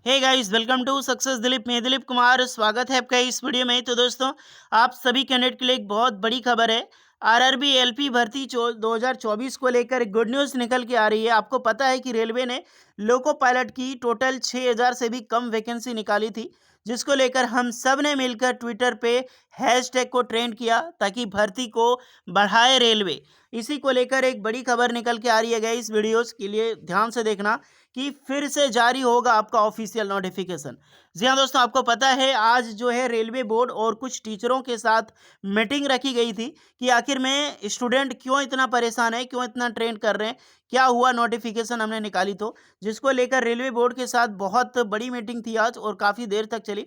Hey guys, welcome to success Dilip. मैं दिलीप कुमार, स्वागत है आपका इस वीडियो में। तो दोस्तों, आप सभी कैंडिडेट के लिए एक बहुत बड़ी खबर है। आरआरबी एलपी भर्ती 2024 को लेकर एक गुड न्यूज़ निकल के आ रही है। आपको पता है कि रेलवे ने लोको पायलट की टोटल 6000 से भी कम वैकेंसी निकाली थी, जिसको लेकर हम सब ने मिलकर ट्विटर पे हैशटैग को ट्रेंड किया ताकि भर्ती को बढ़ाए रेलवे। इसी को लेकर एक बड़ी खबर निकल के आ रही है। गाइस, वीडियोस के लिए ध्यान से देखना कि फिर से जारी होगा आपका ऑफिशियल नोटिफिकेशन। जी हाँ दोस्तों, आपको पता है आज जो है रेलवे बोर्ड और कुछ टीचरों के साथ मीटिंग रखी गई थी कि आखिर में स्टूडेंट क्यों इतना परेशान है, क्यों इतना ट्रेंड कर रहे हैं, क्या हुआ नोटिफिकेशन हमने निकाली तो, जिसको लेकर रेलवे बोर्ड के साथ बहुत बड़ी मीटिंग थी आज और काफ़ी देर तक चली,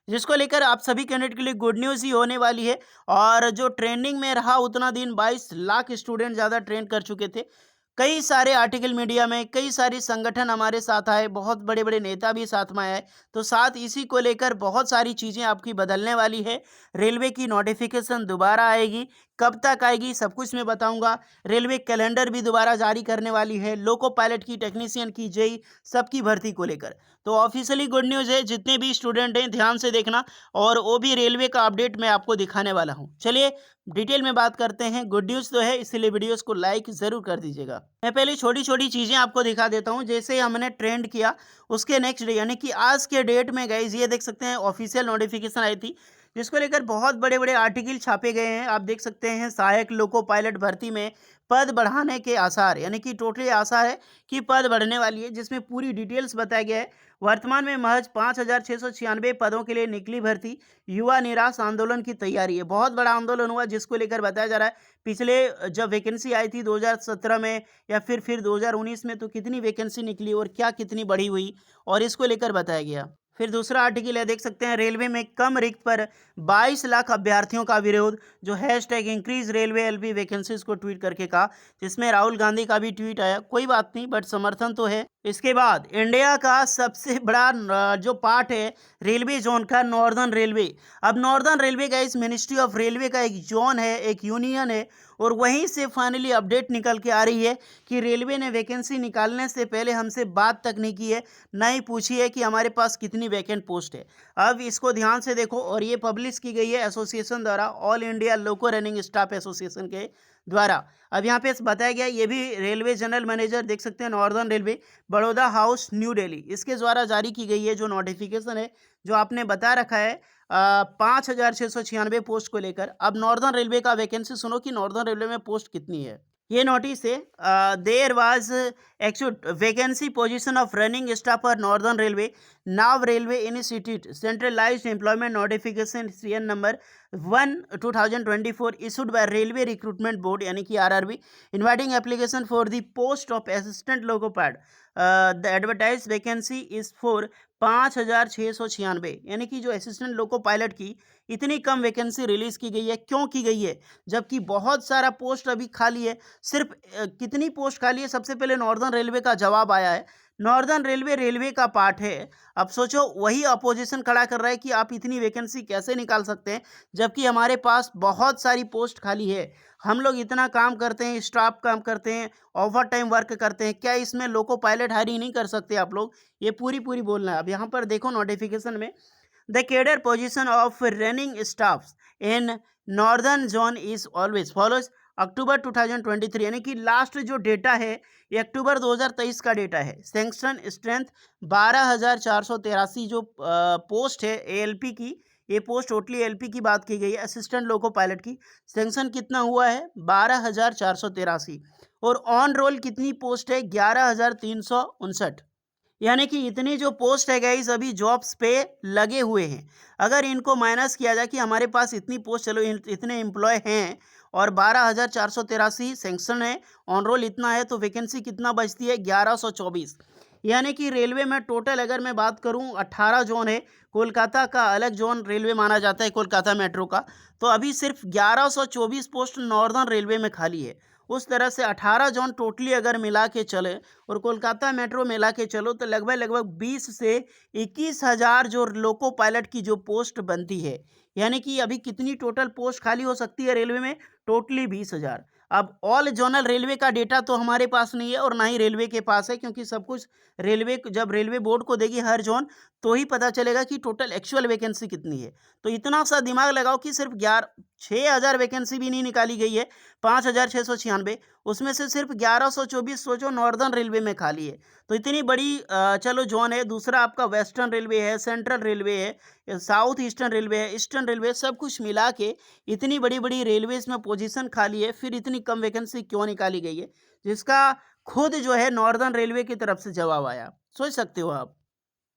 जिसको लेकर आप सभी कैंडिडेट के लिए गुड न्यूज़ ही होने वाली है। और जो ट्रेंडिंग में रहा उतना दिन 22 लाख स्टूडेंट ज़्यादा ट्रेंड कर चुके थे। कई सारे आर्टिकल मीडिया में, कई सारे संगठन हमारे साथ आए, बहुत बड़े बड़े नेता भी साथ में आए। तो साथ इसी को लेकर बहुत सारी चीज़ें आपकी बदलने वाली है। रेलवे की नोटिफिकेशन दोबारा आएगी, कब तक आएगी सब कुछ मैं बताऊंगा। रेलवे कैलेंडर भी दोबारा जारी करने वाली है, लोको पायलट की, टेक्नीशियन की, जेई सबकी भर्ती को लेकर। तो ऑफिशियली गुड न्यूज़ है, जितने भी स्टूडेंट हैं ध्यान से देखना, और वो भी रेलवे का अपडेट मैं आपको दिखाने वाला हूँ। चलिए डिटेल में बात करते हैं। गुड न्यूज़ तो है, इसीलिए वीडियोस को लाइक ज़रूर कर दीजिएगा। मैं पहले छोटी छोटी चीज़ें आपको दिखा देता हूँ। जैसे हमने ट्रेंड किया उसके नेक्स्ट डे यानी कि आज के डेट में गाइस ये देख सकते हैं ऑफिशियल नोटिफिकेशन आई थी, जिसको लेकर बहुत बड़े बड़े आर्टिकल छापे गए हैं। आप देख सकते हैं सहायक लोको पायलट भर्ती में पद बढ़ाने के आसार, यानी कि टोटली आसार है कि पद बढ़ने वाली है, जिसमें पूरी डिटेल्स बताया गया है। वर्तमान में महज 5696 पदों के लिए निकली भर्ती, युवा निराश आंदोलन की तैयारी है। बहुत बड़ा आंदोलन हुआ जिसको लेकर बताया जा रहा है। पिछले जब वैकेंसी आई थी 2017 में या फिर 2019 में, तो कितनी वैकेंसी निकली और क्या कितनी बढ़ी हुई, और इसको लेकर बताया गया। फिर दूसरा आर्टिकल है, देख सकते हैं रेलवे में कम रिक्त पर 22 लाख अभ्यर्थियों का विरोध, जो hashtag increase railway LP vacancies को ट्वीट करके कहा, जिसमें राहुल गांधी का भी ट्वीट आया। कोई बात नहीं, बट समर्थन तो है। इसके बाद इंडिया का सबसे बड़ा जो पार्ट है रेलवे जोन का, नॉर्दर्न रेलवे। अब नॉर्दर्न रेलवे का इस मिनिस्ट्री ऑफ रेलवे का एक जोन है, एक यूनियन है, और वहीं से फाइनली अपडेट निकल के आ रही है कि रेलवे ने वैकेंसी निकालने से पहले हमसे बात तक नहीं की है, ना ही पूछी है कि हमारे पास कितनी वैकेंट पोस्ट है। अब इसको ध्यान से देखो, और ये पब्लिश की गई है एसोसिएशन द्वारा, ऑल इंडिया लोको रनिंग स्टाफ एसोसिएशन के द्वारा। अब यहाँ पे बताया गया, ये भी रेलवे जनरल मैनेजर देख सकते हैं, northern railway, Baroda house, new Delhi, इसके द्वारा जारी की गई है जो नोटिफिकेशन है, जो आपने बता रखा है 5696 पोस्ट को लेकर। अब नॉर्दर्न रेलवे का वैकेंसी सुनो कि नॉर्दर्न रेलवे में पोस्ट कितनी है। ये नोटिस है, there was actual vacancy position of running staff for northern railway, now railway institute, centralised employment notification CN number 1/2024 issued by railway recruitment board, यानी कि RRB, inviting application for the post of assistant loco pad. The advertise vacancy is for 5696, यानी कि जो assistant loco pilot की इतनी कम vacancy release की गई है। क्यों की गई है, जबकि बहुत सारा पोस्ट अभी खाली है। सिर्फ कितनी पोस्ट खाली है, सबसे पहले नॉर्दर्न रेलवे का जवाब आया है। नॉर्दर्न रेलवे रेलवे का पार्ट है। अब सोचो, वही अपोजिशन खड़ा कर रहा है कि आप इतनी वैकेंसी कैसे निकाल सकते हैं, जबकि हमारे पास बहुत सारी पोस्ट खाली है। हम लोग इतना काम करते हैं, स्टाफ काम करते हैं, ओवर टाइम वर्क करते हैं, क्या इसमें लोको पायलट हायरिंग नहीं कर सकते आप लोग? ये पूरी पूरी बोलना है। अब यहाँ पर देखो नोटिफिकेशन में, the cadre position of running staff in northern zone is always follows October 2023, यानी कि लास्ट जो डेटा है ये अक्टूबर 2023 का डेटा है। सैंक्शन स्ट्रेंथ 12,483 जो पोस्ट है एएलपी की, ये पोस्ट टोटली एलपी की बात की गई है, असिस्टेंट लोको पायलट की। सैंक्शन कितना हुआ है, 12,483, और ऑन रोल कितनी पोस्ट है, 11,359, यानी कि इतनी जो पोस्ट है गाइस अभी जॉब्स पे लगे हुए हैं। अगर इनको माइनस किया जाए कि हमारे पास इतनी पोस्ट, चलो इतने एम्प्लॉय हैं और 12,483 सेंक्शन है, ऑन रोल इतना है, तो वैकेंसी कितना बचती है, 1124। यानी कि रेलवे में टोटल अगर मैं बात करूं 18 जोन है। कोलकाता का अलग जोन रेलवे माना जाता है, कोलकाता मेट्रो का। तो अभी सिर्फ 1124 पोस्ट नॉर्दर्न रेलवे में खाली है। उस तरह से 18 जोन टोटली अगर मिला के चले और कोलकाता मेट्रो मिला के चलो, तो लगभग लगभग 20 से 21,000 जो लोको पायलट की जो पोस्ट बनती है। यानी कि अभी कितनी टोटल पोस्ट खाली हो सकती है रेलवे में, टोटली 20,000। अब ऑल जोनल रेलवे का डेटा तो हमारे पास नहीं है और ना ही रेलवे के पास है, क्योंकि सब कुछ रेलवे जब रेलवे बोर्ड को देगी हर जोन, तो ही पता चलेगा कि टोटल एक्चुअल वैकेंसी कितनी है। तो इतना सा दिमाग लगाओ कि सिर्फ 6,000 वैकेंसी भी नहीं निकाली गई है, 5,696, उसमें से सिर्फ 1,124 सोचो नॉर्दर्न रेलवे में खाली है। तो इतनी बड़ी चलो जोन है। दूसरा आपका वेस्टर्न रेलवे है, सेंट्रल रेलवे है, साउथ ईस्टर्न रेलवे है, ईस्टर्न रेलवे, सब कुछ मिला के इतनी बड़ी-बड़ी रेलवेज़ में पोजीशन खाली है, फिर इतनी कम वैकेंसी क्यों निकाली गई है? जिसका खुद जो है नॉर्दर्न रेलवे की तरफ से जवाब आया। सोच सकते हो आप।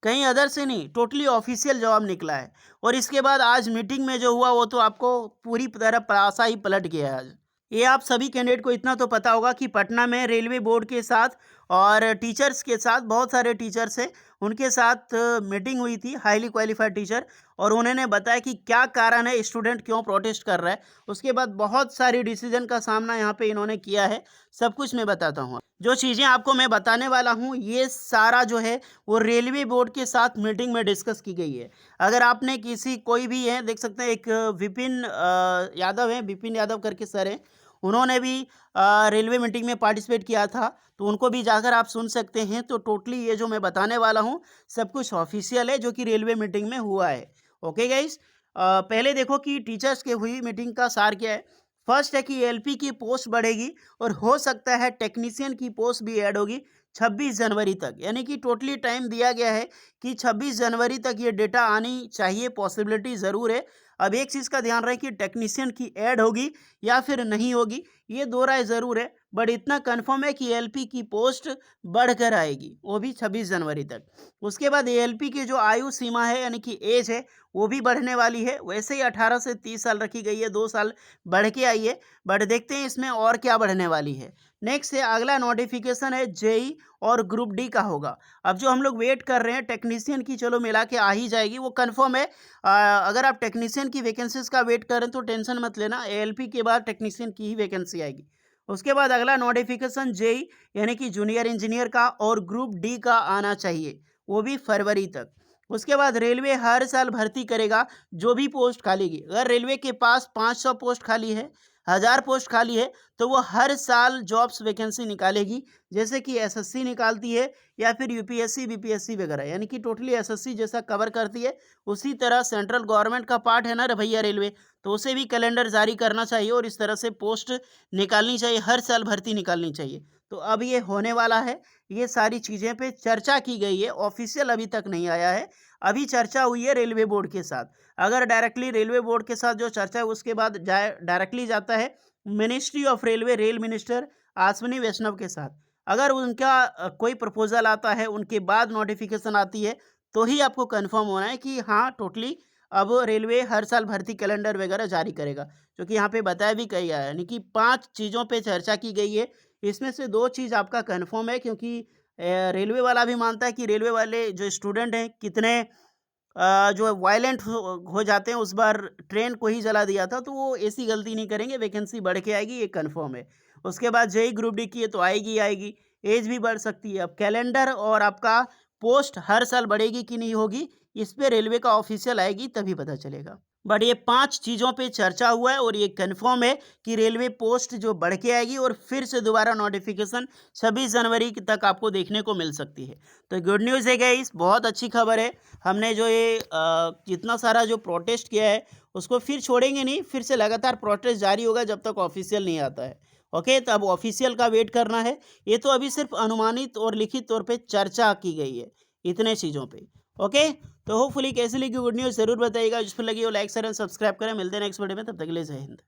कहीं अदर से नहीं, टोटली ऑफिशियल जवाब निकला है। और इसके बाद आज मीटिंग में जो हुआ वो तो आपको पूरी तरह पासा ही पलट गया है आज। ये आप सभी कैंडिडेट को इतना तो पता होगा कि पटना में रेलवे बोर्ड के साथ और टीचर्स के साथ, बहुत सारे टीचर्स हैं, उनके साथ मीटिंग हुई थी, हाईली क्वालिफाइड टीचर, और उन्होंने बताया कि क्या कारण है, स्टूडेंट क्यों प्रोटेस्ट कर रहा है। उसके बाद बहुत सारी डिसीजन का सामना यहाँ पे इन्होंने किया है। सब कुछ मैं बताता हूँ। जो चीज़ें आपको मैं बताने वाला हूँ, ये सारा जो है वो रेलवे बोर्ड के साथ मीटिंग में डिस्कस की गई है। अगर आपने कोई भी है, देख सकते हैं, एक विपिन यादव है, विपिन यादव करके सर हैं, उन्होंने भी रेलवे मीटिंग में पार्टिसिपेट किया था, तो उनको भी जाकर आप सुन सकते हैं। तो टोटली ये जो मैं बताने वाला हूँ सब कुछ ऑफिशियल है, जो कि रेलवे मीटिंग में हुआ है। ओके गाइस, पहले देखो कि टीचर्स के हुई मीटिंग का सार क्या है। फर्स्ट है कि एलपी की पोस्ट बढ़ेगी और हो सकता है टेक्नीशियन की पोस्ट भी ऐड होगी 26 जनवरी तक, यानी कि टोटली टाइम दिया गया है कि 26 जनवरी तक ये डेटा आनी चाहिए, पॉसिबिलिटी ज़रूर है। अब एक चीज़ का ध्यान रहे कि टेक्नीशियन की ऐड होगी या फिर नहीं होगी, ये दो राय ज़रूर है, बट इतना कंफर्म है कि एलपी की पोस्ट बढ़कर आएगी, वो भी 26 जनवरी तक। उसके बाद एलपी की जो आयु सीमा है, यानी कि एज है, वो भी बढ़ने वाली है। वैसे ही 18 से 30 साल रखी गई है, 2 साल बढ़ के आई है, बट देखते हैं इसमें और क्या बढ़ने वाली है। नेक्स्ट है, अगला नोटिफिकेशन है जेई और ग्रुप डी का होगा। अब जो हम लोग वेट कर रहे हैं टेक्नीशियन की, चलो मिला के आ ही जाएगी, वो कंफर्म है। अगर आप टेक्नीशियन की वैकेंसीज का वेट कर रहे हैं तो टेंशन मत लेना, एएलपी के बाद टेक्नीशियन की ही वैकेंसी आएगी। उसके बाद अगला नोटिफिकेशन जेई यानी कि जूनियर इंजीनियर का और ग्रुप डी का आना चाहिए, वो भी फरवरी तक। उसके बाद रेलवे हर साल भर्ती करेगा जो भी पोस्ट खाली की। अगर रेलवे के पास 500 पोस्ट खाली है, 1000 पोस्ट खाली है, तो वो हर साल जॉब्स वैकेंसी निकालेगी, जैसे कि एसएससी निकालती है या फिर यूपीएससी बीपीएससी वगैरह, यानी कि टोटली एसएससी जैसा कवर करती है। उसी तरह सेंट्रल गवर्नमेंट का पार्ट है ना रे भैया रेलवे, तो उसे भी कैलेंडर जारी करना चाहिए और इस तरह से पोस्ट निकालनी चाहिए, हर साल भर्ती निकालनी चाहिए। तो अब ये होने वाला है। ये सारी चीज़ें पे चर्चा की गई है, ऑफिशियल अभी तक नहीं आया है। अभी चर्चा हुई है रेलवे बोर्ड के साथ। अगर डायरेक्टली रेलवे बोर्ड के साथ जो चर्चा है उसके बाद डायरेक्टली जाता है ministry of railway, rail minister Ashwini Vaishnaw के साथ। अगर उनका कोई प्रपोजल आता है, उनके बाद नोटिफिकेशन आती है, तो ही आपको कंफर्म होना है कि हाँ टोटली अब रेलवे हर साल भर्ती कैलेंडर वगैरह जारी करेगा। जो कि यहाँ पे बताया भी गया है, यानी कि 5 चीज़ों पे चर्चा की गई है। इसमें से 2 चीज़ आपका कंफर्म है, क्योंकि रेलवे वाला भी मानता है कि रेलवे वाले जो स्टूडेंट हैं कितने जो वायलेंट हो जाते हैं। उस बार ट्रेन को ही जला दिया था, तो वो ऐसी गलती नहीं करेंगे, वैकेंसी बढ़ के आएगी, ये कंफर्म है। उसके बाद जेई ग्रुप डी की है तो आएगी ही आएगी, एज भी बढ़ सकती है। अब कैलेंडर और आपका पोस्ट हर साल बढ़ेगी कि नहीं होगी, इस पे रेलवे का ऑफिशियल आएगी तभी पता चलेगा। बट ये 5 चीज़ों पे चर्चा हुआ है और ये कंफर्म है कि रेलवे पोस्ट जो बढ़ के आएगी और फिर से दोबारा नोटिफिकेशन 26 जनवरी तक आपको देखने को मिल सकती है। तो गुड न्यूज़ है गाइस, बहुत अच्छी खबर है। हमने जो ये जितना सारा जो प्रोटेस्ट किया है उसको फिर छोड़ेंगे नहीं, फिर से लगातार प्रोटेस्ट जारी होगा जब तक ऑफिशियल नहीं आता है। ओके, तो अब ऑफिशियल का वेट करना है। ये तो अभी सिर्फ अनुमानित और लिखित तौर पे चर्चा की गई है इतने चीज़ों पे। ओके, तो होपफुली कैसी लगी गुड न्यूज़ ज़रूर बताइएगा। जिस पर लगी हो लाइक शेयर एंड सब्सक्राइब करें। मिलते हैं नेक्स्ट वीडियो में, तब तक के लिए जय हिंद।